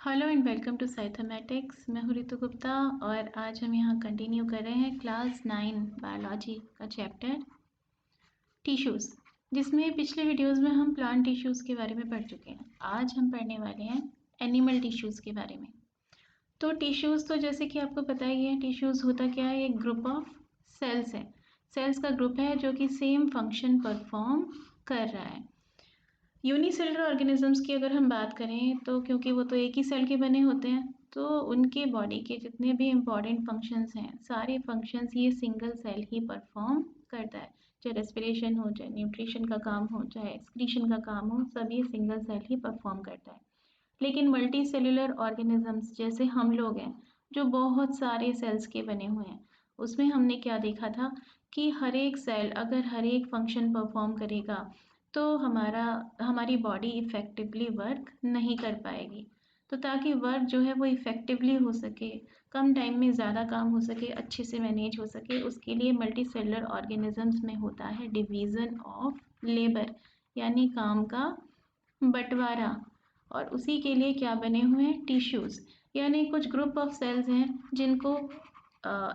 Hello and welcome to साइथमेटिक्स। मैं हूँ रितु गुप्ता और आज हम यहाँ कंटिन्यू कर रहे हैं क्लास 9 बायोलॉजी का चैप्टर टिश्यूज़, जिसमें पिछले वीडियोस में हम प्लांट टिश्यूज़ के बारे में पढ़ चुके हैं। आज हम पढ़ने वाले हैं एनिमल टिश्यूज़ के बारे में। तो टिश्यूज़ तो जैसे कि आपको पता ही है, टिश्यूज़ होता क्या है, एक ग्रुप ऑफ सेल्स है। सेल्स का ग्रुप है जो कि सेम फंक्शन परफॉर्म कर रहा है। यूनिसेलुलर ऑर्गेनिजम्स की अगर हम बात करें तो क्योंकि वो तो एक ही सेल के बने होते हैं, तो उनके बॉडी के जितने भी इम्पॉर्टेंट फंक्शंस हैं, सारे फंक्शंस ये सिंगल सेल ही परफॉर्म करता है। चाहे रेस्पिरेशन हो, चाहे न्यूट्रिशन का काम हो, चाहे एक्सक्रीशन का काम हो, सब ये सिंगल सेल ही परफॉर्म करता है। लेकिन मल्टी सेलुलर ऑर्गेनिजम्स जैसे हम लोग हैं, जो बहुत सारे सेल्स के बने हुए हैं, उसमें हमने क्या देखा था कि हर एक सेल अगर हर एक फंक्शन परफॉर्म करेगा तो हमारी बॉडी इफ़ेक्टिवली वर्क नहीं कर पाएगी। तो ताकि वर्क जो है वो इफ़ेक्टिवली हो सके, कम टाइम में ज़्यादा काम हो सके, अच्छे से मैनेज हो सके, उसके लिए मल्टी सेलुलर ऑर्गेनिजम्स में होता है डिवीज़न ऑफ लेबर, यानी काम का बंटवारा। और उसी के लिए क्या बने हुए हैं, टिश्यूज़, यानी कुछ ग्रुप ऑफ सेल्स हैं जिनको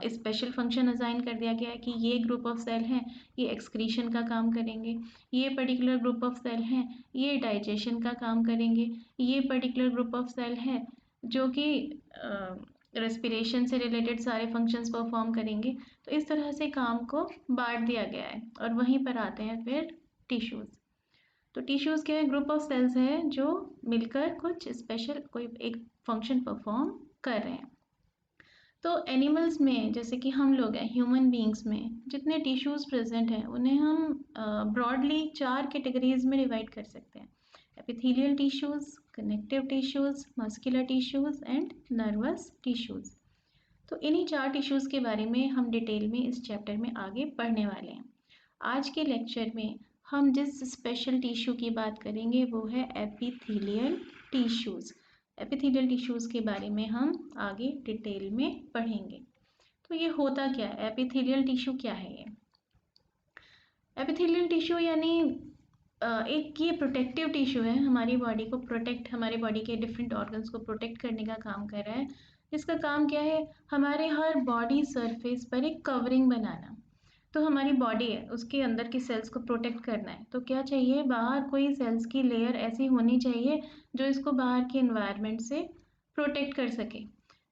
स्पेशल फंक्शन असाइन कर दिया गया है कि ये ग्रुप ऑफ सेल हैं, ये एक्सक्रीशन का काम करेंगे, ये पर्टिकुलर ग्रुप ऑफ सेल हैं, ये डाइजेशन का काम करेंगे, ये पर्टिकुलर ग्रुप ऑफ सेल हैं जो कि रेस्पिरेशन से रिलेटेड सारे फंक्शंस परफॉर्म करेंगे। तो इस तरह से काम को बांट दिया गया है और वहीं पर आते हैं फिर टिश्यूज़। तो टिश्यूज़ क्या है, ग्रुप ऑफ सेल्स है जो मिलकर कुछ स्पेशल कोई एक फंक्शन परफॉर्म कर रहे हैं। तो एनिमल्स में जैसे कि हम लोग हैं, ह्यूमन बीइंग्स में जितने टिश्यूज़ प्रेजेंट हैं उन्हें हम ब्रॉडली 4 कैटेगरीज में डिवाइड कर सकते हैं: epithelial tissues, connective tissues, muscular tissues and nervous tissues. तो इन्हीं 4 टिश्यूज़ के बारे में हम डिटेल में इस चैप्टर में आगे पढ़ने वाले हैं। आज के लेक्चर में हम जिस स्पेशल टिश्यू की बात करेंगे वो है एपिथेलियल टिश्यूज़। एपिथेलियल टिश्यूज़ के बारे में हम आगे डिटेल में पढ़ेंगे। तो ये होता क्या है, एपिथेलियल टिश्यू क्या है ये? एपिथेलियल टिश्यू यानी एक ये प्रोटेक्टिव टिश्यू है, हमारी बॉडी को प्रोटेक्ट, हमारे बॉडी के डिफरेंट ऑर्गन्स को प्रोटेक्ट करने का काम कर रहा है। जिसका काम क्या है, हमारे हर बॉडी सरफेस पर एक कवरिंग बनाना। तो हमारी बॉडी है, उसके अंदर की सेल्स को प्रोटेक्ट करना है, तो क्या चाहिए, बाहर कोई सेल्स की लेयर ऐसी होनी चाहिए जो इसको बाहर के एनवायरनमेंट से प्रोटेक्ट कर सके।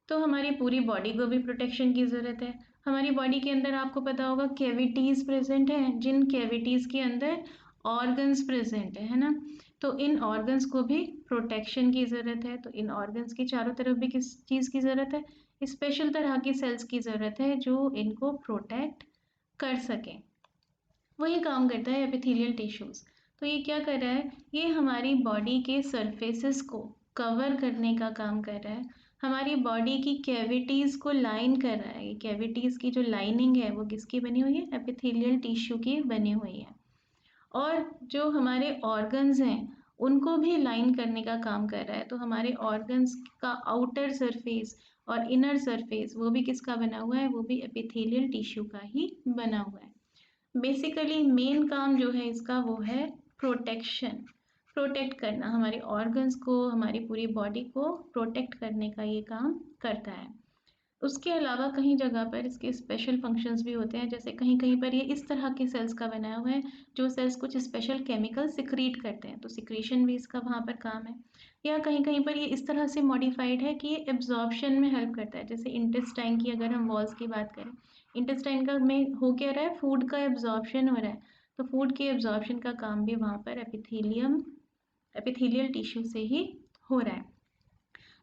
तो हमारी पूरी बॉडी को भी प्रोटेक्शन की ज़रूरत है। हमारी बॉडी के अंदर आपको पता होगा कैविटीज़ प्रेजेंट हैं, जिन कैविटीज़ के अंदर ऑर्गन्स प्रेजेंट है ना। तो इन ऑर्गन्स को भी प्रोटेक्शन की ज़रूरत है। तो इन ऑर्गन्स की चारों तरफ भी किस चीज़ की ज़रूरत है, स्पेशल तरह की सेल्स की ज़रूरत है जो इनको प्रोटेक्ट कर सकें। वही काम करता है एपिथेलियल टिश्यूज़। तो ये क्या कर रहा है, ये हमारी बॉडी के सरफेसेस को कवर करने का काम कर रहा है, हमारी बॉडी की कैविटीज़ को लाइन कर रहा है। ये कैविटीज़ की जो लाइनिंग है वो किसकी बनी हुई है, एपिथेलियल टिश्यू की बनी हुई है। और जो हमारे ऑर्गन्स हैं उनको भी लाइन करने का काम कर रहा है। तो हमारे ऑर्गन्स का आउटर सरफेस और इनर सरफेस वो भी किसका बना हुआ है, वो भी एपिथेलियल टिश्यू का ही बना हुआ है। बेसिकली मेन काम जो है इसका वो है प्रोटेक्शन, प्रोटेक्ट करना, हमारे ऑर्गन्स को, हमारी पूरी बॉडी को प्रोटेक्ट करने का ये काम करता है। उसके अलावा कहीं जगह पर इसके स्पेशल फंक्शंस भी होते हैं, जैसे कहीं कहीं पर ये इस तरह के सेल्स का बनाया हुआ है जो सेल्स कुछ स्पेशल केमिकल सिक्रीट करते हैं, तो सिक्रीशन भी इसका वहाँ पर काम है। या कहीं कहीं पर ये इस तरह से मॉडिफाइड है कि ये एब्जॉर्प्शन में हेल्प करता है। जैसे इंटेस्टाइन की अगर हम वॉल्स की बात करें, इंटेस्टाइन का में हो क्या रहा है, फूड का एब्जॉर्प्शन हो रहा है। तो फूड के एब्जॉर्प्शन का काम भी वहाँ पर एपिथेलियल टिश्यू से ही हो रहा है।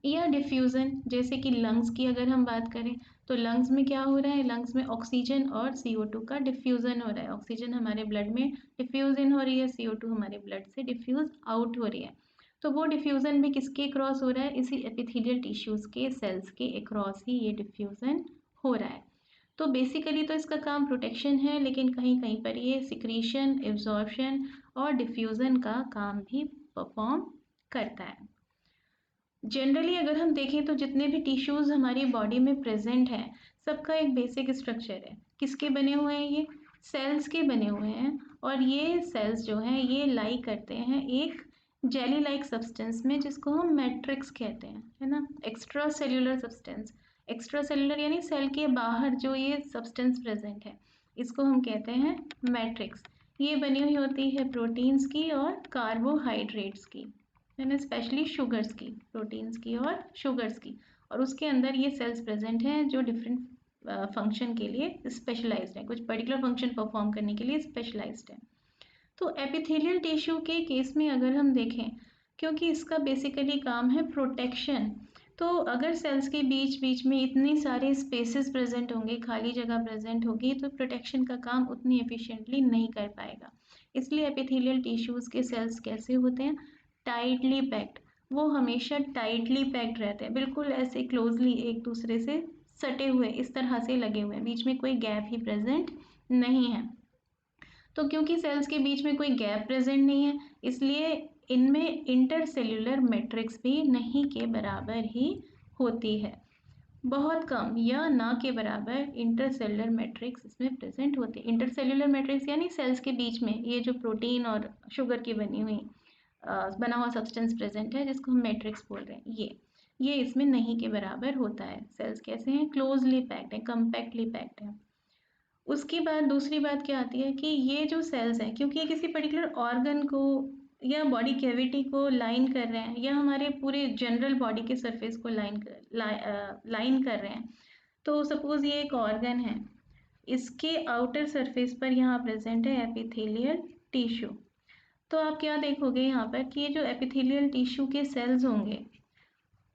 या डिफ्यूज़न, जैसे कि लंग्स की अगर हम बात करें तो लंग्स में क्या हो रहा है, लंग्स में ऑक्सीजन और CO2 का डिफ्यूज़न हो रहा है। ऑक्सीजन हमारे ब्लड में डिफ्यूज़ इन हो रही है, CO2 हमारे ब्लड से डिफ्यूज़ आउट हो रही है। तो वो डिफ्यूज़न भी किसके क्रॉस हो रहा है, इसी एपिथेलियल टिश्यूज़ के सेल्स के अक्रॉस ही ये डिफ्यूज़न हो रहा है। तो बेसिकली तो इसका काम प्रोटेक्शन है, लेकिन कहीं कहीं पर ये सिक्रीशन, एब्जॉर्प्शन और डिफ्यूज़न का काम भी परफॉर्म करता है। जनरली अगर हम देखें तो जितने भी टिश्यूज़ हमारी बॉडी में प्रेजेंट हैं, सबका एक बेसिक स्ट्रक्चर है। किसके बने हुए हैं, ये सेल्स के बने हुए हैं। और ये सेल्स जो हैं ये लाई करते हैं एक जेली लाइक सब्सटेंस में, जिसको हम मैट्रिक्स कहते हैं, है ना। Extra cellular substance, extra cellular यानी सेल के बाहर जो ये सब्सटेंस प्रेजेंट है, इसको हम कहते हैं मैट्रिक्स। ये बनी हुई होती है प्रोटीन्स की और कार्बोहाइड्रेट्स की, है ना, स्पेशली शुगर्स की, प्रोटीन्स की और शुगर्स की। और उसके अंदर ये सेल्स प्रेजेंट हैं जो डिफरेंट फंक्शन के लिए स्पेशलाइज्ड है, कुछ पर्टिकुलर फंक्शन परफॉर्म करने के लिए स्पेशलाइज्ड है। तो एपिथेलियल टिश्यू के केस में अगर हम देखें, क्योंकि इसका बेसिकली काम है प्रोटेक्शन, तो अगर सेल्स के बीच बीच में इतने सारे स्पेसेस प्रेजेंट होंगे, खाली जगह प्रेजेंट होगी, तो प्रोटेक्शन का काम उतनी एफिशिएंटली नहीं कर पाएगा। इसलिए एपिथेलियल टिश्यूज़ के सेल्स कैसे होते हैं, टाइटली पैक्ड। वो हमेशा टाइटली पैक्ड रहते हैं, बिल्कुल ऐसे क्लोजली एक दूसरे से सटे हुए, इस तरह से लगे हुए हैं, बीच में कोई गैप ही प्रेजेंट नहीं है। तो क्योंकि सेल्स के बीच में कोई गैप प्रेजेंट नहीं है, इसलिए इनमें इंटरसेल्यूलर मैट्रिक्स भी नहीं के बराबर ही होती है। बहुत कम या ना के बराबर इंटरसेल्युलर मैट्रिक्स इसमें प्रेजेंट होती है। इंटरसेल्युलर मैट्रिक्स यानी सेल्स के बीच में ये जो प्रोटीन और शुगर की बनी हुई बना हुआ सब्सटेंस प्रेजेंट है, जिसको हम मैट्रिक्स बोल रहे हैं, ये इसमें नहीं के बराबर होता है। सेल्स कैसे हैं, क्लोजली पैक्ड है, कम्पैक्टली पैक्ड है। उसके बाद दूसरी बात क्या आती है कि ये जो सेल्स हैं, क्योंकि ये किसी पर्टिकुलर ऑर्गन को या बॉडी कैविटी को लाइन कर रहे हैं, या हमारे पूरे जनरल बॉडी के सरफेस को लाइन कर रहे हैं, तो सपोज ये एक ऑर्गन है, इसके आउटर सरफेस पर यहाँ प्रेजेंट है एपिथेलियल टिश्यू। तो आप क्या देखोगे यहाँ पर कि ये जो एपिथेलियल टिश्यू के सेल्स होंगे,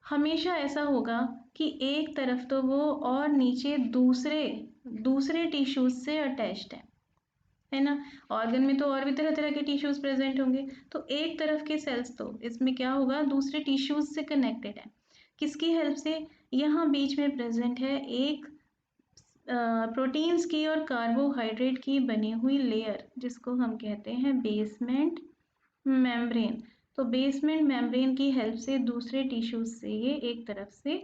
हमेशा ऐसा होगा कि एक तरफ तो वो और नीचे दूसरे टिश्यूज से अटैच्ड है ना। ऑर्गन में तो और भी तरह तरह के टिश्यूज प्रेजेंट होंगे, तो एक तरफ के सेल्स तो इसमें क्या होगा, दूसरे टिश्यूज से कनेक्टेड है। किसकी हेल्प से, यहाँ बीच में प्रेजेंट है एक प्रोटीन्स की और कार्बोहाइड्रेट की बनी हुई लेयर, जिसको हम कहते हैं बेसमेंट मेम्ब्रेन। तो बेसमेंट मेम्ब्रेन की हेल्प से दूसरे टिश्यूज से ये एक तरफ से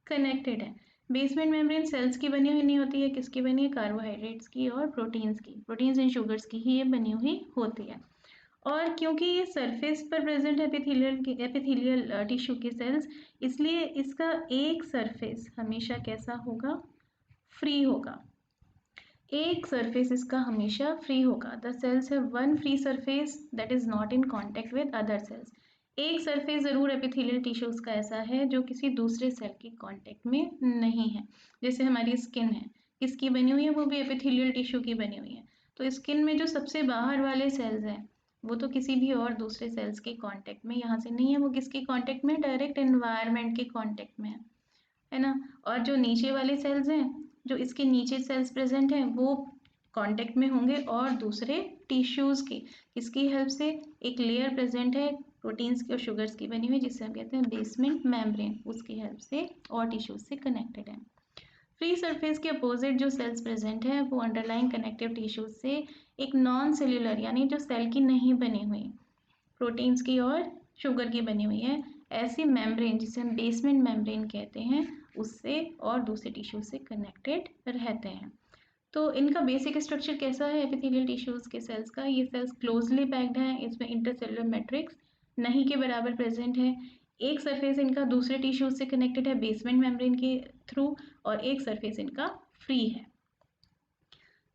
कनेक्टेड है। बेसमेंट मेम्ब्रेन सेल्स की बनी हुई नहीं होती है, किसकी बनी है, कार्बोहाइड्रेट्स की और प्रोटीन्स की, प्रोटीन्स एंड शुगर्स की ही ये बनी हुई होती है। और क्योंकि ये सरफेस पर प्रेजेंट है एपिथेलियल टिश्यू के सेल्स, इसलिए इसका एक सरफेस हमेशा कैसा होगा, फ्री होगा। एक सरफेस इसका हमेशा फ्री होगा। The cells have one free surface that is not in contact with other sales. एक सरफेस ज़रूर एपिथेलियल टिश्यूज का ऐसा है जो किसी दूसरे सेल के कांटेक्ट में नहीं है। जैसे हमारी स्किन है, किसकी बनी हुई है, वो भी एपिथेलियल टिश्यू की बनी हुई है। तो स्किन में जो सबसे बाहर वाले सेल्स हैं, वो तो किसी भी और दूसरे सेल्स के कांटेक्ट में यहाँ से नहीं है, वो किसके कांटेक्ट में, डायरेक्ट एनवायरनमेंट के कांटेक्ट में है ना। और जो नीचे वाले सेल्स हैं, जो इसके नीचे सेल्स प्रेजेंट हैं, वो कांटेक्ट में होंगे और दूसरे टिश्यूज़ के, किसकी हेल्प से, एक लेयर प्रेजेंट है प्रोटीन्स की और शुगर्स की बनी हुई, जिससे हम कहते हैं बेसमेंट मेम्ब्रेन, उसकी हेल्प से और टिश्यूज से कनेक्टेड है। फ्री सरफेस के अपोजिट जो सेल्स प्रेजेंट है, वो अंडरलाइन कनेक्टिव टिश्यूज से एक नॉन सेल्यूलर यानी जो सेल की नहीं बनी हुई, प्रोटीन्स की और शुगर की बनी हुई है, ऐसी मेम्ब्रेन जिसे हम बेसमेंट मेम्ब्रेन कहते हैं, उससे और दूसरे टिश्यू से कनेक्टेड रहते हैं। तो इनका बेसिक स्ट्रक्चर कैसा है एपिथेलियल टिश्यूज के सेल्स का, ये सेल्स क्लोजली पैक्ड हैं, इसमें इंटरसेलुलर मैट्रिक्स नहीं के बराबर प्रेजेंट है। एक सरफेस इनका दूसरे टिश्यूज से कनेक्टेड है बेसमेंट मेम्ब्रेन के थ्रू, और एक सरफेस इनका फ्री है।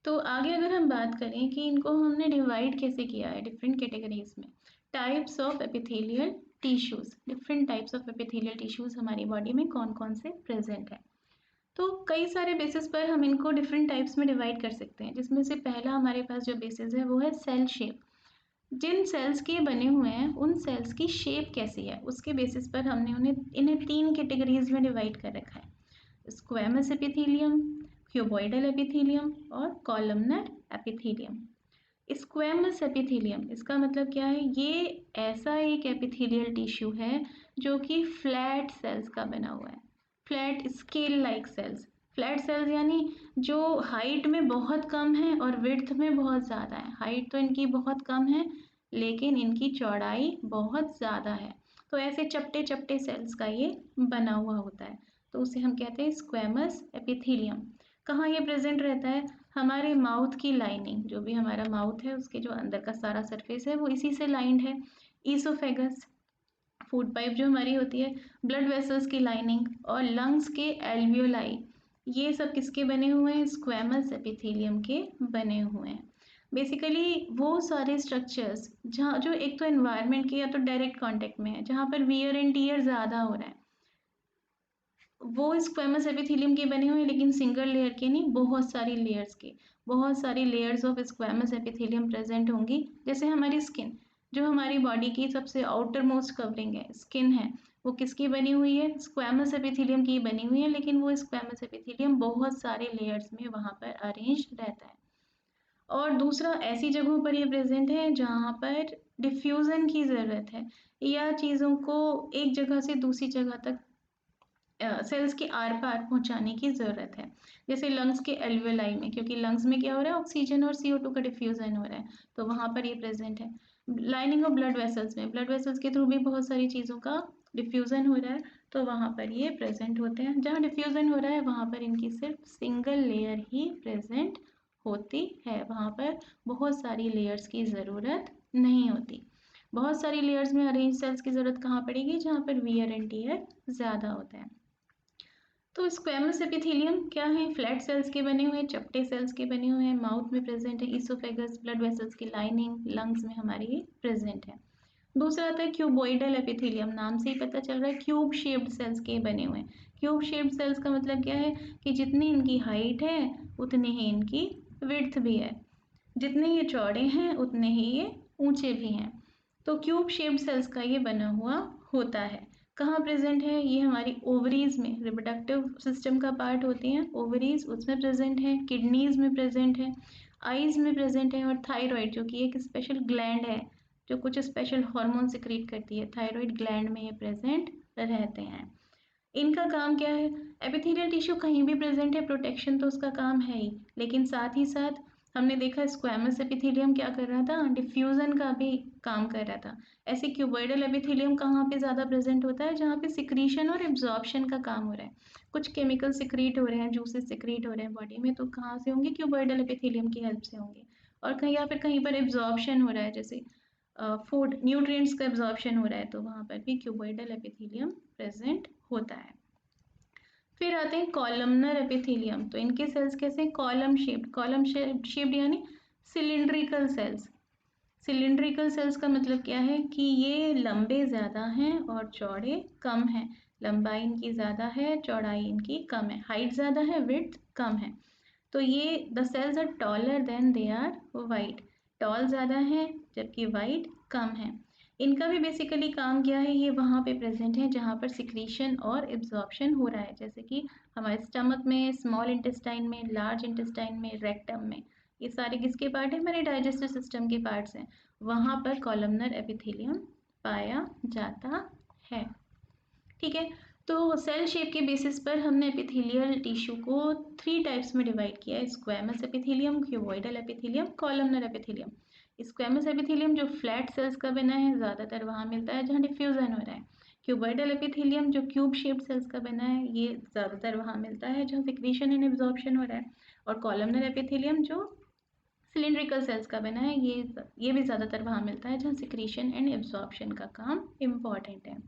तो आगे अगर हम बात करें कि इनको हमने डिवाइड कैसे किया है डिफरेंट कैटेगरीज में, types of epithelial tissues, different types of epithelial tissues हमारी बॉडी में कौन कौन से प्रेजेंट है। तो कई सारे बेसिस पर हम इनको डिफरेंट टाइप्स में डिवाइड कर सकते हैं, जिसमें से पहला हमारे पास जो बेसिस है वो है सेल शेप। जिन सेल्स के बने हुए हैं उन सेल्स की शेप कैसी है, उसके बेसिस पर हमने इन्हें 3 कैटेगरीज में डिवाइड कर रखा है, स्क्वैमस एपिथेलियम, क्यूबॉइडल एपिथेलियम और कॉलमनर एपिथेलियम। स्क्वैमस एपिथेलियम, इसका मतलब क्या है, ये ऐसा एक एपिथेलियल टिश्यू है जो कि फ्लैट सेल्स का बना हुआ है, flat scale like cells. Flat cells यानी जो हाइट में बहुत कम है और विड्थ में बहुत ज़्यादा है। हाइट तो इनकी बहुत कम है लेकिन इनकी चौड़ाई बहुत ज़्यादा है, तो ऐसे चपटे चपटे सेल्स का ये बना हुआ होता है, तो उसे हम कहते हैं स्क्वैमस एपिथेलियम। कहाँ ये प्रेजेंट रहता है, हमारे माउथ की लाइनिंग, जो भी हमारा माउथ है उसके जो अंदर का सारा सरफेस है वो इसी से लाइंड है। ईसोफेगस फूड पाइप जो हमारी होती है, ब्लड वेसल्स की लाइनिंग और लंग्स के एल्वियोलाई, ये सब किसके बने हुए हैं? स्क्वैमस एपिथेलियम के बने हुए हैं। बेसिकली वो सारे स्ट्रक्चर्स जहाँ जो एक तो एनवायरनमेंट के या तो डायरेक्ट कांटेक्ट में है, जहाँ पर वियर एंड टीयर ज़्यादा हो रहा है, वो स्क्वैमस एपिथेलियम के बने हुए हैं, लेकिन सिंगल लेयर के नहीं, बहुत सारी लेयर्स के, बहुत सारी layers of squamous epithelium present होंगी। जैसे हमारी स्किन, जो हमारी बॉडी की सबसे आउटर मोस्ट कवरिंग है, स्किन है, वो किसकी बनी हुई है? स्क्वैमस एपिथेलियम की बनी हुई है, लेकिन वो स्क्वैमस एपिथेलियम बहुत सारे लेयर्स में वहाँ पर अरेंज रहता है। और दूसरा, ऐसी जगहों पर ये प्रेजेंट है जहाँ पर डिफ्यूज़न की ज़रूरत है या चीज़ों को एक जगह से दूसरी जगह तक सेल्स के आर पार पहुंचाने की ज़रूरत है। जैसे लंग्स के एल्वियोलाई में, क्योंकि लंग्स में क्या हो रहा है? ऑक्सीजन और CO2 का डिफ्यूज़न हो रहा है, तो वहाँ पर ये प्रेजेंट है। लाइनिंग ऑफ ब्लड वेसल्स में, ब्लड वेसल्स के थ्रू भी बहुत सारी चीज़ों का डिफ्यूज़न हो रहा है, तो वहाँ पर ये प्रेजेंट होते हैं। जहाँ डिफ्यूज़न हो रहा है वहाँ पर इनकी सिर्फ सिंगल लेयर ही प्रेजेंट होती है, वहाँ पर बहुत सारी लेयर्स की ज़रूरत नहीं होती। बहुत सारी लेयर्स में अरेंज सेल्स की ज़रूरत कहाँ पड़ेगी? जहाँ पर वियर एंड टियर ज़्यादा होता है। तो स्क्वैमस एपिथेलियम क्या है? फ्लैट सेल्स के बने हुए, चपटे सेल्स के बने हुए हैं, माउथ में प्रेजेंट है, ईसोफेगस, ब्लड वेसल्स की लाइनिंग, लंग्स में हमारी ये प्रेजेंट है। दूसरा आता है क्यूबॉइडल एपिथेलियम, नाम से ही पता चल रहा है क्यूब शेप्ड सेल्स के बने हुए हैं। क्यूब शेप्ड सेल्स का मतलब क्या है? कि जितनी इनकी हाइट है उतनी ही इनकी विड्थ भी है, जितने ये चौड़े हैं उतने ही ये ऊंचे भी हैं। तो क्यूब शेप्ड सेल्स का ये बना हुआ होता है। कहाँ प्रेजेंट है? ये हमारी ओवरीज में, रिप्रोडक्टिव सिस्टम का पार्ट होती हैं ओवरीज, उसमें प्रेजेंट है, किडनीज में प्रेजेंट है, आईज में प्रेजेंट है, और थायराइड जो कि एक स्पेशल ग्लैंड है जो कुछ स्पेशल हार्मोन सिक्रीट करती है, थायराइड ग्लैंड में ये प्रेजेंट रहते हैं। इनका काम क्या है? एपिथेलियल टिश्यू कहीं भी प्रेजेंट है, प्रोटेक्शन तो उसका काम है ही, लेकिन साथ ही साथ हमने देखा स्क्वैमस एपिथेलियम क्या कर रहा था? डिफ्यूजन का भी काम कर रहा था। ऐसे क्यूबॉइडल एपिथेलियम कहाँ पे ज़्यादा प्रेजेंट होता है? जहाँ पे सिक्रीशन और एब्जॉर्प्शन का काम हो रहा है, कुछ केमिकल सिक्रीट हो रहे हैं, जूसेस सिक्रीट हो रहे हैं बॉडी में, तो कहाँ से होंगे? क्यूबॉइडल एपिथेलियम की हेल्प से होंगे। और कहीं या फिर कहीं पर एब्जॉर्प्शन हो रहा है, जैसे फूड न्यूट्रिएंट्स का एब्जॉर्प्शन हो रहा है, तो वहाँ पर भी क्यूबॉइडल एपिथेलियम प्रेजेंट होता है। फिर आते हैं कॉलमनर एपिथेलियम, तो इनके सेल्स कैसे? कॉलम शेप्ड यानी सिलिंड्रिकल सेल्स। सिलिंड्रिकल सेल्स का मतलब क्या है? कि ये लंबे ज़्यादा हैं और चौड़े कम हैं। लंबाई इनकी ज़्यादा है, चौड़ाई इनकी कम है, हाइट ज़्यादा है, विड्थ कम है। तो ये the cells are taller than they are wide, tall ज़्यादा है जबकि वाइड कम है। इनका भी बेसिकली काम क्या है? ये वहाँ पे प्रेजेंट है जहाँ पर सिक्रीशन और एब्जॉर्प्शन हो रहा है, जैसे कि हमारे स्टमक में, स्मॉल इंटेस्टाइन में, लार्ज इंटेस्टाइन में, रेक्टम में, ये सारे किसके पार्ट हैं? हमारे डाइजेस्टिव सिस्टम के पार्ट्स हैं, वहाँ पर कॉलमनर एपिथेलियम पाया जाता है। ठीक है, तो सेल शेप के बेसिस पर हमने एपिथेलियल टिश्यू को 3 टाइप्स में डिवाइड किया है: squamous epithelium, cuboidal epithelium, columnar epithelium. Squamous epithelium जो फ्लैट सेल्स का बना है, ज़्यादातर वहाँ मिलता है जहाँ डिफ्यूजन हो रहा है। क्यूबॉइडल एपिथेलियम जो क्यूब शेप्ड सेल्स का बना है, ये ज़्यादातर वहाँ मिलता है जहाँ सिक्रीशन एंड एब्जॉर्प्शन हो रहा है। और कॉलमनर एपिथेलियम जो सिलिंड्रिकल सेल्स का बना है, ये भी ज़्यादातर वहाँ मिलता है जहाँ सिक्रीशन एंड एब्जॉर्प्शन का काम इम्पॉर्टेंट है।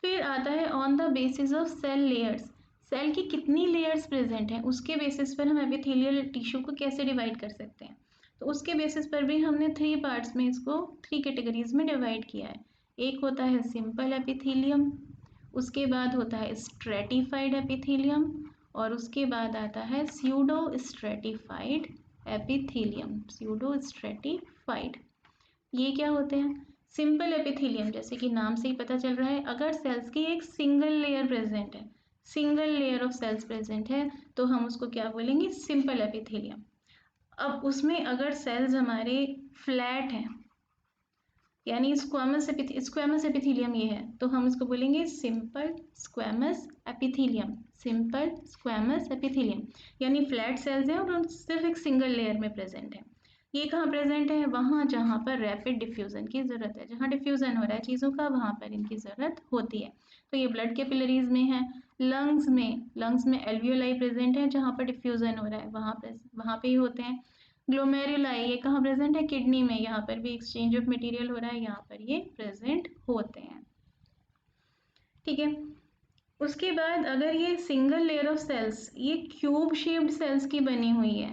फिर आता है on the basis of cell layers, cell की कितनी लेयर्स प्रेजेंट हैं उसके बेसिस पर हम एपिथेलियल टिश्यू को कैसे डिवाइड कर सकते हैं। तो उसके बेसिस पर भी हमने 3 पार्ट्स में इसको 3 कैटेगरीज में डिवाइड किया है। एक होता है सिंपल एपिथेलियम, उसके बाद होता है स्ट्रेटिफाइड एपिथेलियम, और उसके बाद आता है pseudo stratified epithelium. Pseudo stratified ये क्या होते हैं? सिंपल एपिथेलियम, जैसे कि नाम से ही पता चल रहा है, अगर सेल्स की एक सिंगल लेयर प्रेजेंट है, single layer of cells present है, तो हम उसको क्या बोलेंगे? Simple epithelium. अब उसमें अगर सेल्स हमारे फ्लैट हैं, यानी स्क्वैमस एपिथेलियम ये है, तो हम इसको बोलेंगे simple squamous epithelium. Simple squamous epithelium यानी फ्लैट सेल्स हैं और सिर्फ एक सिंगल लेयर में प्रेजेंट है। ये कहाँ प्रेजेंट है? वहाँ जहाँ पर रैपिड डिफ्यूज़न की ज़रूरत है, जहाँ डिफ्यूज़न हो रहा है चीज़ों का, वहाँ पर इनकी ज़रूरत होती है। तो ये ब्लड कैपिलरीज में है। लंग्स में एल्वियोलाई प्रेजेंट है, जहाँ पर डिफ्यूज़न हो रहा है वहाँ पे ही होते हैं। ग्लोमेरुलाई ये कहाँ प्रेजेंट है? किडनी में। यहाँ पर भी एक्सचेंज ऑफ मटेरियल हो रहा है, यहाँ पर ये प्रेजेंट होते हैं। ठीक है, उसके बाद अगर ये सिंगल लेयर ऑफ सेल्स ये क्यूब शेप्ड सेल्स की बनी हुई है,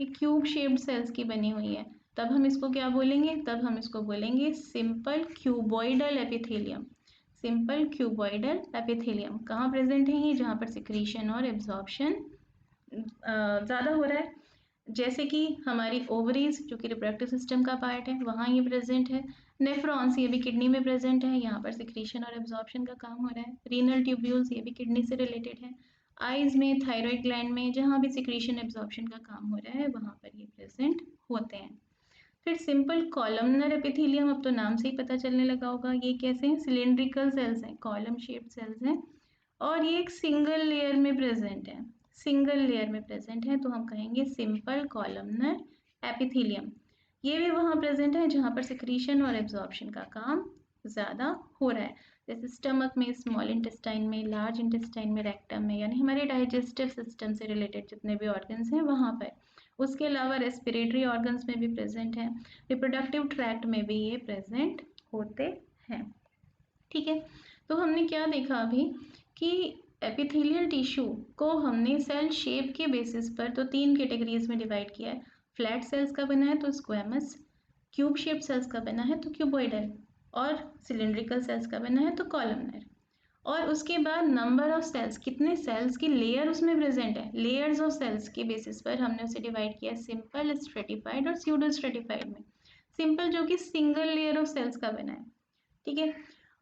ये क्यूब शेप्ड सेल्स की बनी हुई है, तब हम इसको क्या बोलेंगे? तब हम इसको बोलेंगे simple cuboidal epithelium. Simple cuboidal epithelium कहाँ प्रेजेंट है? ये जहाँ पर सिक्रीशन और एब्जॉर्प्शन ज़्यादा हो रहा है, जैसे कि हमारी ओवरीज जो कि रिप्रोडक्टिव सिस्टम का पार्ट है, वहाँ ये प्रेजेंट है। नेफ्रॉन्स ये भी किडनी में प्रेजेंट है, यहाँ पर सिक्रीशन और एब्जॉर्प्शन का काम हो रहा है। रीनल ट्यूब्यूल्स ये भी किडनी से रिलेटेड है। आइज में, थायराइड ग्लैंड में, जहाँ भी सिक्रीशन एब्जॉर्प्शन का काम हो रहा है, वहाँ पर ये प्रेजेंट होते हैं। फिर सिंपल कॉलमनर एपिथेलियम, अब तो नाम से ही पता चलने लगा होगा ये कैसे हैं? सिलिंड्रिकल सेल्स हैं, कॉलम शेप्ड सेल्स हैं, और ये एक सिंगल लेयर में प्रेजेंट है। सिंगल लेयर में प्रेजेंट है तो हम कहेंगे सिंपल कॉलमनर एपिथेलियम। ये भी वहाँ प्रेजेंट है जहाँ पर सिक्रीशन और एब्जॉर्प्शन का काम ज़्यादा हो रहा है, जैसे स्टमक में, स्मॉल इंटेस्टाइन में, लार्ज इंटेस्टाइन में, रेक्टम में, यानी हमारे डाइजेस्टिव सिस्टम से रिलेटेड जितने भी ऑर्गन्स हैं वहाँ पर। उसके अलावा रेस्पिरेटरी ऑर्गन्स में भी प्रेजेंट है, रिप्रोडक्टिव ट्रैक्ट में भी ये प्रेजेंट होते हैं। ठीक है, तो हमने क्या देखा अभी कि एपिथेलियल टिश्यू को हमने सेल शेप के बेसिस पर तो 3 कैटेगरीज में डिवाइड किया है। फ्लैट सेल्स का बना है तो स्क्वेमस, क्यूब शेप सेल्स का बना है तो क्यूबॉइडल, और सिलिंड्रिकल सेल्स का बना है तो कॉलमनर। और उसके बाद नंबर ऑफ सेल्स, कितने सेल्स की लेयर उसमें प्रेजेंट है, लेयर्स ऑफ सेल्स के बेसिस पर हमने उसे डिवाइड किया सिंपल, स्ट्रेटिफाइड और स्यूडो स्ट्रेटिफाइड में। सिंपल जो कि सिंगल लेयर ऑफ सेल्स का बना है, ठीक है।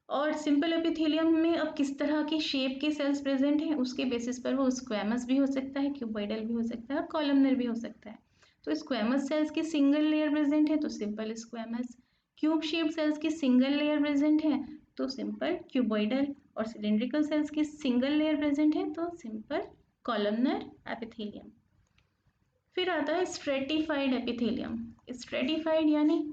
और सिंपल एपिथेलियम में अब किस तरह के शेप के सेल्स प्रेजेंट हैं उसके बेसिस पर वो स्क्वेमस भी हो सकता है, क्यूबॉइडल भी हो सकता है और कॉलमनर भी हो सकता है। तो स्क्वेमस सेल्स की सिंगल लेयर प्रेजेंट है तो simple squamous, cube shape cells की सिंगल लेयर प्रेजेंट है तो सिंपल क्यूबॉइडल, और सिलिंड्रिकल सेल्स की सिंगल लेयर प्रेजेंट है तो सिंपल कॉलमनर एपिथेलियम। फिर आता है स्ट्रेटिफाइड एपिथेलियम। स्ट्रेटिफाइड यानी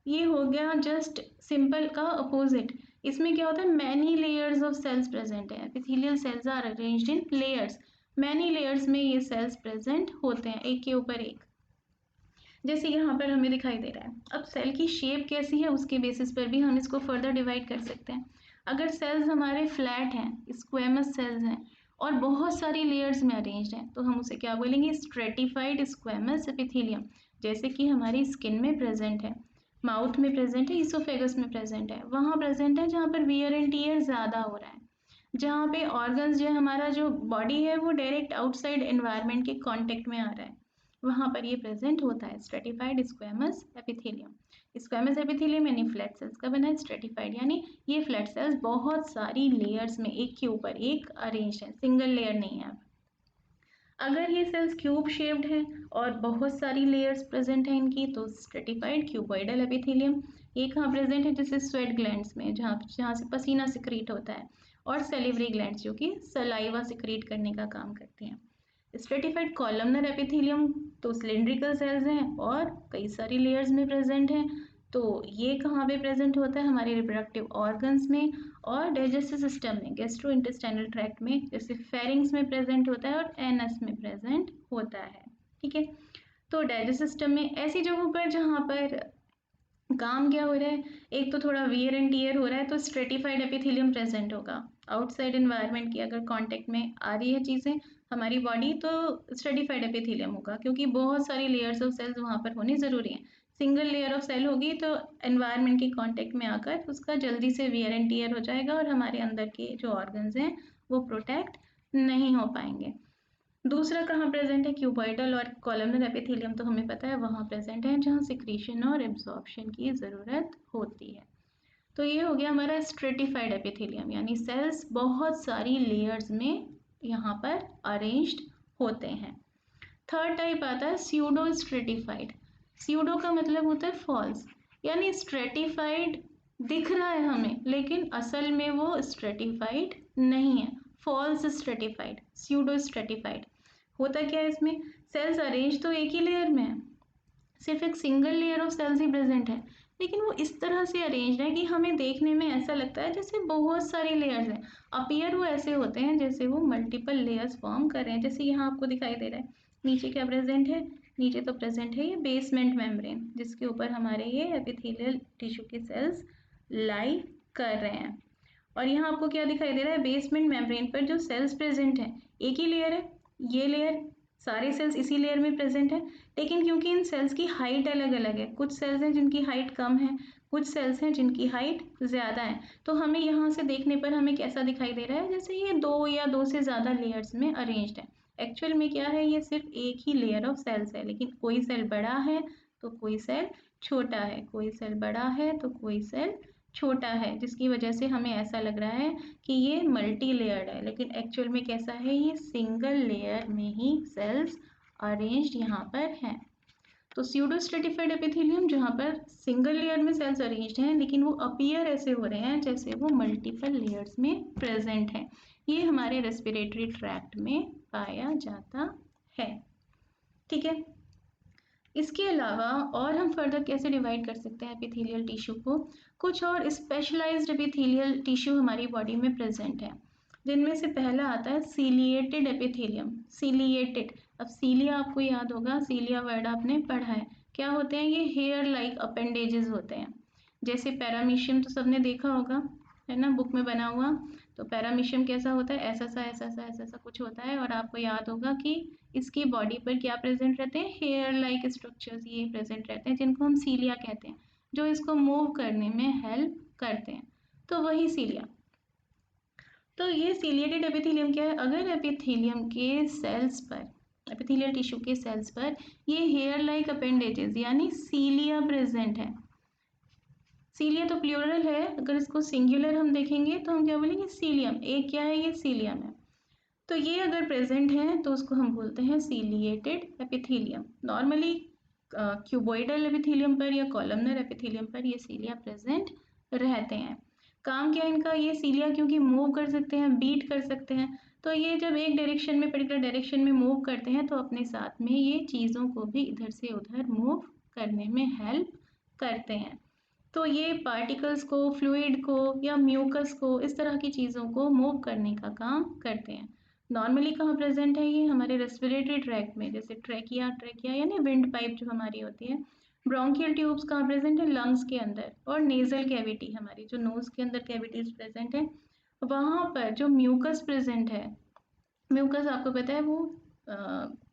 ये हो गया जस्ट सिंपल का अपोजिट। इसमें क्या होता है? Many layers of cells present है, epithelial cells are arranged in layers. Many layers में ये सेल्स प्रेजेंट होते हैं, एक के ऊपर एक, जैसे यहाँ पर हमें दिखाई दे रहा है। अब सेल की शेप कैसी है उसके बेसिस पर भी हम इसको फर्दर डिवाइड कर सकते हैं। अगर सेल्स हमारे फ्लैट हैं, स्क्वेमस सेल्स हैं और बहुत सारी लेयर्स में अरेंज्ड हैं तो हम उसे क्या बोलेंगे? Stratified squamous epithelium. जैसे कि हमारी स्किन में प्रेजेंट है, माउथ में प्रेजेंट है, इसोफेगस में प्रेजेंट है, वहाँ प्रेजेंट है जहाँ पर वियर एंड टीयर ज़्यादा हो रहा है, जहाँ पे ऑर्गन्स जो है, हमारा जो बॉडी है वो डायरेक्ट आउटसाइड एनवायरनमेंट के कांटेक्ट में आ रहा है, वहाँ पर ये प्रेजेंट होता है stratified squamous epithelium. Squamous epithelium यानी फ्लैट सेल्स का बना है, स्ट्रेटिफाइड यानी ये फ्लैट सेल्स बहुत सारी लेयर्स में एक के ऊपर एक अरेंज है, सिंगल लेयर नहीं है। अगर ये सेल्स क्यूब शेप्ड हैं और बहुत सारी लेयर्स प्रेजेंट हैं इनकी तो स्ट्रेटिफाइड क्यूबॉइडल एपिथेलियम। ये कहाँ प्रेजेंट है? जैसे स्वेट ग्लैंड्स में, जहाँ से पसीना सिक्रीट होता है, और सेलिवरी ग्लैंड्स जो कि सलाइवा सिक्रीट करने का काम करती हैं। स्ट्रेटिफाइड कॉलमनर एपिथेलियम तो सिलिंड्रिकल सेल्स हैं और कई सारी लेयर्स में प्रेजेंट हैं, तो ये कहाँ पे प्रेजेंट होता है? हमारे रिप्रोडक्टिव ऑर्गन्स में और डाइजेस्टिव सिस्टम में, गैस्ट्रो इंटेस्टाइनल ट्रैक्ट में, जैसे फेरिंग्स में प्रेजेंट होता है और एनस में प्रेजेंट होता है। ठीक है, तो डाइजेस्टिव सिस्टम में ऐसी जगहों पर जहाँ पर काम क्या हो रहा है, एक तो थोड़ा वियर एंड टीयर हो रहा है तो स्ट्रेटिफाइड एपिथेलियम प्रेजेंट होगा। आउटसाइड एनवायरनमेंट की अगर कांटेक्ट में आ रही है चीज़ें हमारी बॉडी तो स्ट्रेटिफाइड एपिथेलियम होगा, क्योंकि बहुत सारी लेयर्स ऑफ सेल्स वहाँ पर होनी ज़रूरी है। सिंगल लेयर ऑफ सेल होगी तो एनवायरनमेंट के कांटेक्ट में आकर उसका जल्दी से वियर एंड टीयर हो जाएगा और हमारे अंदर के जो ऑर्गन्स हैं वो प्रोटेक्ट नहीं हो पाएंगे। दूसरा कहाँ प्रेजेंट है? क्यूबॉइडल और कॉलमनर एपिथेलियम तो हमें पता है वहाँ प्रेजेंट है जहाँ सिक्रीशन और एब्जॉर्प्शन की ज़रूरत होती है। तो ये हो गया हमारा स्ट्रेटिफाइड एपिथेलियम, यानी सेल्स बहुत सारी लेयर्स में यहाँ पर अरेंज्ड होते हैं। थर्ड टाइप आता है स्यूडो स्ट्रेटिफाइड। स्यूडो का मतलब होता है फॉल्स, यानी स्ट्रेटिफाइड दिख रहा है हमें लेकिन असल में वो स्ट्रेटिफाइड नहीं है, फॉल्स स्ट्रेटिफाइड, स्यूडो स्ट्रेटिफाइड। होता क्या है इसमें? सेल्स अरेंज तो एक ही लेयर में है, सिर्फ एक सिंगल लेयर ऑफ सेल्स ही प्रेजेंट है, लेकिन वो इस तरह से अरेंज्ड है कि हमें देखने में ऐसा लगता है जैसे बहुत सारी लेयर्स हैं। अपीयर वो ऐसे होते हैं जैसे वो मल्टीपल लेयर्स फॉर्म कर रहे हैं, जैसे यहाँ आपको दिखाई दे रहा है। नीचे क्या प्रेजेंट है? नीचे तो प्रेजेंट है ये बेसमेंट मेम्ब्रेन, जिसके ऊपर हमारे ये एपिथेलियल टिश्यू के सेल्स लाई कर रहे हैं। और यहाँ आपको क्या दिखाई दे रहा है, बेसमेंट मेम्ब्रेन पर जो सेल्स प्रेजेंट है एक ही लेयर है, ये लेयर, सारे सेल्स इसी लेयर में प्रेजेंट है। लेकिन क्योंकि इन सेल्स की हाइट अलग अलग है, कुछ सेल्स हैं जिनकी हाइट कम है, कुछ सेल्स हैं जिनकी हाइट ज़्यादा है, तो हमें यहाँ से देखने पर हमें कैसा दिखाई दे रहा है, जैसे ये 2 या 2 से ज़्यादा लेयर्स में अरेंज्ड है। एक्चुअल में क्या है, ये सिर्फ एक ही लेयर ऑफ सेल्स है, लेकिन कोई सेल बड़ा है तो कोई सेल छोटा है, कोई सेल बड़ा है तो कोई सेल छोटा है, जिसकी वजह से हमें ऐसा लग रहा है कि ये मल्टी लेयर्ड है, लेकिन एक्चुअल में कैसा है, ये सिंगल लेयर में ही सेल्स अरेंज्ड यहाँ पर हैं। तो स्यूडो स्ट्रेटिफाइड एपिथेलियम जहाँ पर सिंगल लेयर में सेल्स अरेंज्ड हैं, लेकिन वो अपीयर ऐसे हो रहे हैं जैसे वो मल्टीपल लेयर्स में प्रेजेंट हैं। ये हमारे रेस्पिरेटरी ट्रैक्ट में पाया जाता है। ठीक है, इसके अलावा और हम फर्दर कैसे डिवाइड कर सकते हैं एपिथेलियल टिश्यू को, कुछ और स्पेशलाइज्ड एपिथेलियल टिश्यू हमारी बॉडी में प्रेजेंट है, जिनमें से पहला आता है सीलिएटेड एपिथेलियम। सीलिएटेड, अब सीलिया आपको याद होगा, सीलिया वर्ड आपने पढ़ा है, क्या होते हैं ये, हेयर लाइक अपेंडेजेस होते हैं। जैसे पैरामीशियम तो सबने देखा होगा, है ना, बुक में बना हुआ, तो पैरामीशियम कैसा होता है, ऐसा सा ऐसा सा ऐसा सा कुछ होता है, और आपको याद होगा कि इसकी बॉडी पर क्या प्रेजेंट रहते हैं, हेयर लाइक स्ट्रक्चर्स ये प्रेजेंट रहते हैं, जिनको हम सीलिया कहते हैं, जो इसको मूव करने में हेल्प करते हैं, तो वही सीलिया। तो ये सीलिएटेड एपिथेलियम क्या है, अगर एपिथेलियम के सेल्स पर, एपिथेलियल टिश्यू के सेल्स पर ये हेयर लाइक अपेंडेजेस यानी सीलिया प्रेजेंट है, सीलिया तो प्लूरल है, अगर इसको सिंगुलर हम देखेंगे तो हम क्या बोलेंगे, सीलियम, एक क्या है, ये सीलियम है, तो ये अगर प्रेजेंट है तो उसको हम बोलते हैं ciliated epithelium. Normally cuboidal epithelium पर या कॉलमनर एपिथेलियम पर ये सीलिया प्रेजेंट रहते हैं। काम क्या है इनका, ये सीलिया क्योंकि मूव कर सकते हैं, बीट कर सकते हैं, तो ये जब एक डायरेक्शन में, पर्टिकुलर डायरेक्शन में मूव करते हैं, तो अपने साथ में ये चीज़ों को भी इधर से उधर मूव करने में हेल्प करते हैं। तो ये पार्टिकल्स को, फ्लूइड को या म्यूकस को, इस तरह की चीज़ों को मूव करने का काम करते हैं। नॉर्मली कहाँ प्रेजेंट है ये, हमारे रेस्पिरेटरी ट्रैक्ट में, जैसे ट्रैकिया, ट्रैकिया यानी विंड पाइप जो हमारी होती है। ब्रोंकियल ट्यूब्स कहाँ प्रेजेंट है, लंग्स के अंदर, और नेजल कैविटी, हमारी जो नोज के अंदर कैविटीज प्रेजेंट है, वहाँ पर जो म्यूकस प्रेजेंट है, म्यूकस आपको पता है वो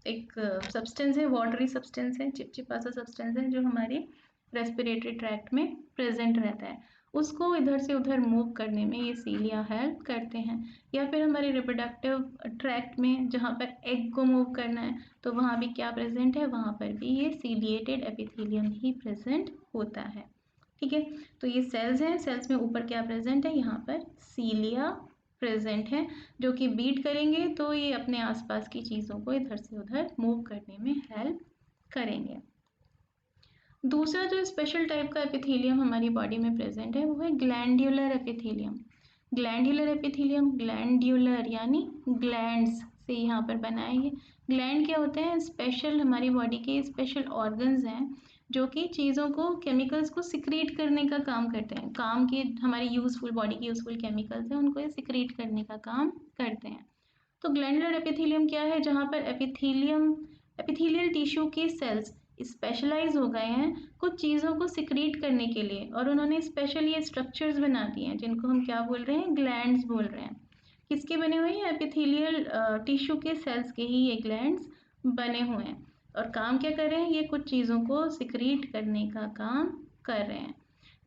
एक सब्सटेंस है, वाटरी सब्सटेंस है, चिपचिपा सा सब्सटेंस है, जो हमारे रेस्पिरेटरी ट्रैक्ट में प्रेजेंट रहता है, उसको इधर से उधर मूव करने में ये सीलिया हेल्प करते हैं। या फिर हमारे रिप्रोडक्टिव ट्रैक्ट में जहाँ पर एग को मूव करना है, तो वहाँ भी क्या प्रेजेंट है, वहाँ पर भी ये सीलिएटेड एपिथेलियम ही प्रेजेंट होता है। ठीक है, तो ये सेल्स हैं, सेल्स में ऊपर क्या प्रेजेंट है, यहाँ पर सीलिया प्रेजेंट है, जो कि बीट करेंगे तो ये अपने आसपास की चीज़ों को इधर से उधर मूव करने में हेल्प करेंगे। दूसरा जो स्पेशल टाइप का एपिथेलियम हमारी बॉडी में प्रेजेंट है वो है glandular epithelium. Glandular epithelium, glandular यानी ग्लैंड्स से यहाँ पर बना है ये। ग्लैंड क्या होते हैं, स्पेशल हमारी बॉडी के स्पेशल ऑर्गन्स हैं, जो कि चीज़ों को, केमिकल्स को सिक्रीट करने का काम करते हैं, काम के, हमारी यूज़फुल, बॉडी के यूज़फुल केमिकल्स हैं, उनको ये सिक्रीट करने का काम करते हैं। तो ग्लैंडुलर एपिथेलियम क्या है, जहाँ पर एपिथेलियल टिश्यू के सेल्स स्पेशलाइज हो गए हैं कुछ चीज़ों को सिक्रीट करने के लिए, और उन्होंने स्पेशल ये स्ट्रक्चर्स बना दिए हैं, जिनको हम क्या बोल रहे हैं, ग्लैंड्स बोल रहे हैं। किसके बने हुए हैं, एपिथेलियल टिश्यू के सेल्स के ही ये ग्लैंड्स बने हुए हैं, और काम क्या कर रहे हैं, ये कुछ चीज़ों को सिक्रीट करने का काम कर रहे हैं।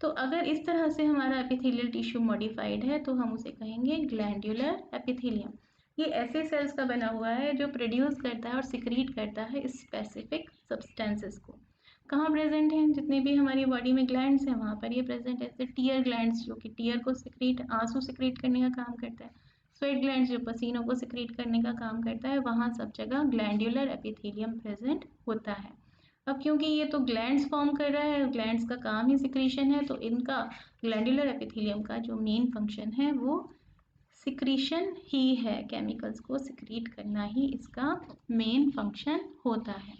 तो अगर इस तरह से हमारा एपिथेलियल टिश्यू मॉडिफाइड है तो हम उसे कहेंगे ग्लैंड्यूलर एपिथेलियम। ये ऐसे सेल्स का बना हुआ है जो प्रोड्यूस करता है और सिक्रीट करता है स्पेसिफिक सब्सटेंसेस को। कहाँ प्रेजेंट हैं, जितने भी हमारी बॉडी में ग्लैंड्स हैं वहाँ पर ये प्रेजेंट है। जैसे टीयर ग्लैंड्स जो कि टीयर को सिक्रीट, आंसू सिक्रीट करने का काम करता है। स्वेट ग्लैंड्स जो पसीनों को सिक्रीट करने का काम करता है, वहाँ सब जगह ग्लैंड्यूलर एपिथेलियम प्रेजेंट होता है। अब क्योंकि ये तो ग्लैंड्स फॉर्म कर रहा है, ग्लैंड्स का काम ही सिक्रीशन है, तो इनका ग्लैंड्यूलर एपिथेलियम का जो मेन फंक्शन है वो सिक्रीशन ही है, केमिकल्स को सिक्रीट करना ही इसका मेन फंक्शन होता है।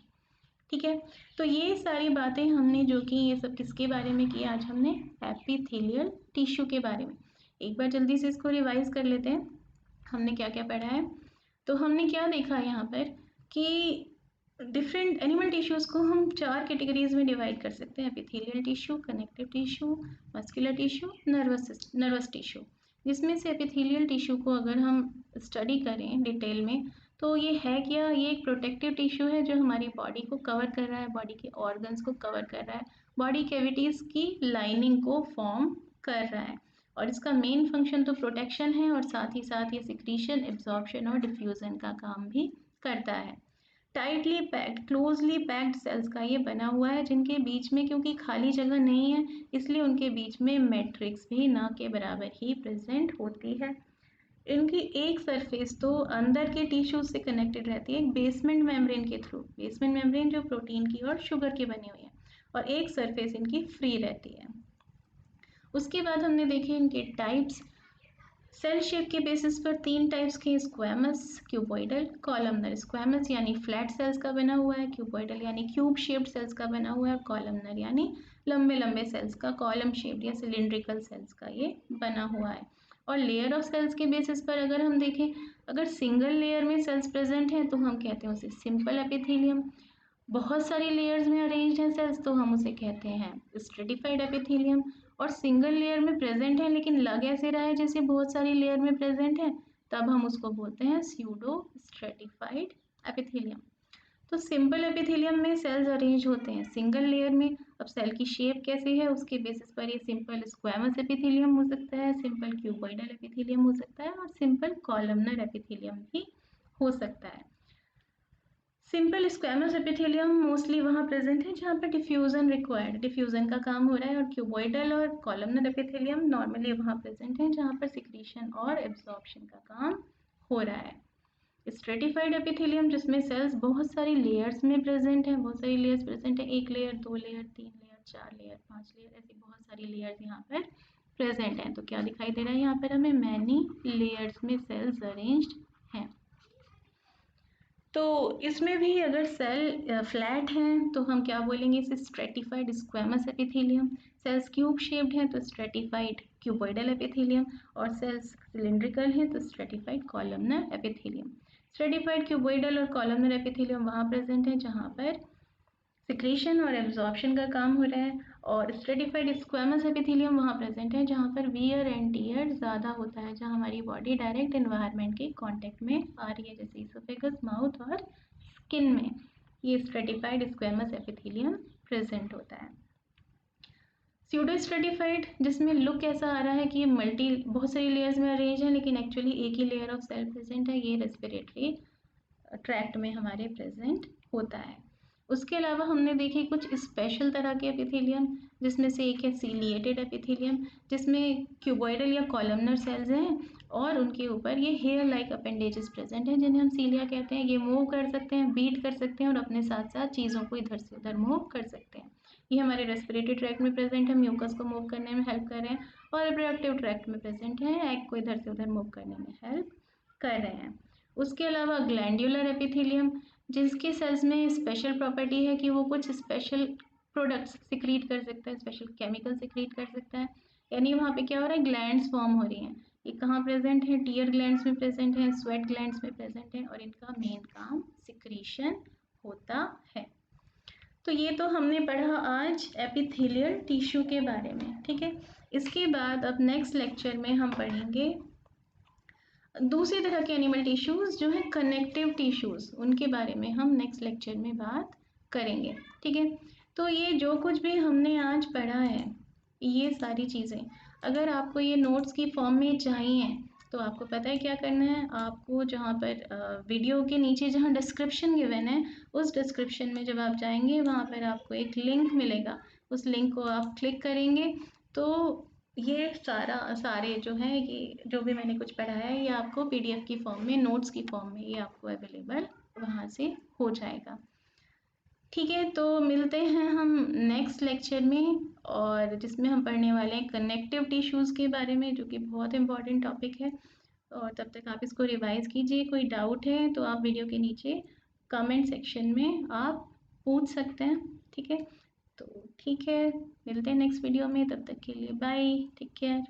ठीक है, तो ये सारी बातें हमने जो कि ये सब किसके बारे में की, आज हमने एपिथेलियल टिश्यू के बारे में। एक बार जल्दी से इसको रिवाइज कर लेते हैं, हमने क्या क्या पढ़ा है। तो हमने क्या देखा यहाँ पर कि डिफरेंट एनिमल टिश्यूज़ को हम 4 कैटेगरीज में डिवाइड कर सकते हैं: epithelial tissue, connective tissue, muscular tissue, nervous tissue. जिसमें से एपिथेलियल टिश्यू को अगर हम स्टडी करें डिटेल में, तो ये है क्या, ये एक प्रोटेक्टिव टिश्यू है जो हमारी बॉडी को कवर कर रहा है, बॉडी के ऑर्गन्स को कवर कर रहा है, बॉडी कैविटीज़ की लाइनिंग को फॉर्म कर रहा है। और इसका मेन फंक्शन तो प्रोटेक्शन है, और साथ ही साथ ये सिक्रीशन, एब्जॉर्प्शन और डिफ्यूज़न का काम भी करता है। Tightly packed, closely packed cells का ये बना हुआ है, जिनके बीच में क्योंकि खाली जगह नहीं है, इसलिए उनके बीच में मैट्रिक्स भी ना के बराबर ही प्रेजेंट होती है। इनकी एक सरफेस तो अंदर के टिश्यूज से कनेक्टेड रहती है, एक बेसमेंट मेम्ब्रेन के थ्रू, बेसमेंट मेम्ब्रेन जो प्रोटीन की और शुगर की बनी हुई है, और एक सरफेस इनकी फ्री रहती है। उसके बाद हमने देखे इनके टाइप्स। सेल शेप के बेसिस पर 3 टाइप्स के: स्क्वैमस, क्यूबॉइडल, कॉलमनर। स्क्वैमस यानी फ्लैट सेल्स का बना हुआ है, क्यूबॉइडल यानी क्यूब शेप्ड सेल्स का बना हुआ है, और कॉलमनर यानी लंबे लंबे सेल्स का, कॉलम शेप्ड या सिलिंड्रिकल सेल्स का ये बना हुआ है। और लेयर ऑफ सेल्स के बेसिस पर अगर हम देखें, अगर सिंगल लेयर में सेल्स प्रेजेंट हैं तो हम कहते हैं उसे सिंपल एपिथेलियम। बहुत सारी लेयर्स में अरेंज्ड हैं सेल्स तो हम उसे कहते हैं स्ट्रेटिफाइड एपिथेलियम। और सिंगल लेयर में प्रेजेंट है लेकिन लग ऐसे रहा है जैसे बहुत सारी लेयर में प्रेजेंट है, तब हम उसको बोलते हैं स्यूडो स्ट्रेटिफाइड एपिथेलियम। तो सिंपल एपिथेलियम में सेल्स अरेंज होते हैं सिंगल लेयर में। अब सेल की शेप कैसी है उसके बेसिस पर ये सिंपल स्क्वैमस एपिथेलियम हो सकता है, सिंपल क्यूबॉइडल एपिथेलियम हो सकता है, और सिंपल कॉलमनर एपिथेलियम भी हो सकता है। सिंपल स्क्वैमस एपिथेलियम मोस्टली वहाँ प्रेजेंट है जहाँ पर डिफ्यूजन रिक्वायर्ड, डिफ्यूजन का काम हो रहा है, और क्यूबॉइडल और कॉलमनर एपिथेलियम नॉर्मली वहाँ प्रेजेंट है जहाँ पर सिक्रीशन और एब्जॉर्प्शन का काम हो रहा है। स्ट्रेटिफाइड एपिथेलियम जिसमें सेल्स बहुत सारी लेयर्स में प्रेजेंट है, बहुत सारी लेयर्स प्रेजेंट है, 1 layer, 2 layer, 3 layer, 4 layer, 5 layer, ऐसी बहुत सारी लेयर्स यहाँ पर प्रेजेंट हैं। तो क्या दिखाई दे रहा है यहाँ पर हमें, मैनी लेयर्स में सेल्स अरेंज्ड हैं। तो इसमें भी अगर सेल फ्लैट हैं तो हम क्या बोलेंगे, इसे stratified squamous epithelium. Cells cube shaped हैं तो स्ट्रेटिफाइड क्यूबॉइडल एपिथेलियम, और सेल्स सिलिंड्रिकल हैं तो stratified columnar epithelium. Stratified cuboidal और कॉलमनर एपिथेलियम वहाँ प्रेजेंट है जहाँ पर सिक्रीशन और एब्जॉर्प्शन का काम हो रहा है, और स्ट्रेटिफाइड स्क्वैमस एपिथेलियम वहाँ प्रेजेंट है जहाँ पर वियर एंड टियर ज़्यादा होता है, जहाँ हमारी बॉडी डायरेक्ट एनवायरनमेंट के कांटेक्ट में आ रही है, जैसे इसोफेगस, माउथ और स्किन में ये स्ट्रेटिफाइड स्क्वैमस एपिथेलियम प्रेजेंट होता है। स्यूडो स्ट्रेटिफाइड जिसमें लुक ऐसा आ रहा है कि ये बहुत सारी लेयर्स में अरेंज है लेकिन एक्चुअली एक ही लेयर ऑफ सेल प्रेजेंट है, ये रेस्पिरेटरी ट्रैक्ट में हमारे प्रेजेंट होता है। उसके अलावा हमने देखे कुछ स्पेशल तरह के एपिथेलियम, जिसमें से एक है सीलिएटेड एपिथेलियम, जिसमें क्यूबॉइडल या कॉलमनर सेल्स हैं और उनके ऊपर ये हेयर लाइक अपेंडेजेस प्रेजेंट हैं जिन्हें हम सीलिया कहते हैं। ये मूव कर सकते हैं, बीट कर सकते हैं और अपने साथ साथ चीज़ों को इधर से उधर मूव कर सकते हैं। ये हमारे रेस्पिरेटरी ट्रैक्ट में प्रेजेंट है, म्यूकस को मूव करने में हेल्प कर रहे हैं, और रिप्रोडक्टिव ट्रैक्ट में प्रेजेंट है, एग को इधर से उधर मूव करने में हेल्प कर रहे हैं। उसके अलावा ग्लैंडुलर एपिथेलियम जिसके सेल्स में स्पेशल प्रॉपर्टी है कि वो कुछ स्पेशल प्रोडक्ट्स सिक्रीट कर सकता है, स्पेशल केमिकल सिक्रीट कर सकता है। यानी वहाँ पे क्या हो रहा है, ग्लैंड्स फॉर्म हो रही हैं। ये कहाँ प्रेजेंट है, टीयर ग्लैंड्स में प्रेजेंट है, स्वेट ग्लैंड्स में प्रेजेंट है, और इनका मेन काम सिक्रीशन होता है। तो ये तो हमने पढ़ा आज एपिथेलियल टिश्यू के बारे में, ठीक है। इसके बाद अब नेक्स्ट लेक्चर में हम पढ़ेंगे दूसरी तरह के एनिमल टिश्यूज़ जो है कनेक्टिव टिश्यूज़, उनके बारे में हम नेक्स्ट लेक्चर में बात करेंगे, ठीक है। तो ये जो कुछ भी हमने आज पढ़ा है, ये सारी चीज़ें अगर आपको ये नोट्स की फॉर्म में चाहिए तो आपको पता है क्या करना है। आपको जहाँ पर वीडियो के नीचे जहाँ डिस्क्रिप्शन गिवन है, उस डिस्क्रिप्शन में जब आप जाएंगे वहाँ पर आपको एक लिंक मिलेगा, उस लिंक को आप क्लिक करेंगे तो ये सारे जो हैं, ये जो भी मैंने कुछ पढ़ाया है ये आपको पीडीएफ की फॉर्म में, नोट्स की फॉर्म में ये आपको अवेलेबल वहाँ से हो जाएगा, ठीक है। तो मिलते हैं हम नेक्स्ट लेक्चर में, और जिसमें हम पढ़ने वाले हैं कनेक्टिव टिश्यूज़ के बारे में, जो कि बहुत इंपॉर्टेंट टॉपिक है। और तब तक आप इसको रिवाइज़ कीजिए। कोई डाउट है तो आप वीडियो के नीचे कमेंट सेक्शन में आप पूछ सकते हैं, ठीक है। तो ठीक है, मिलते हैं नेक्स्ट वीडियो में, तब तक के लिए बाय, टेक केयर।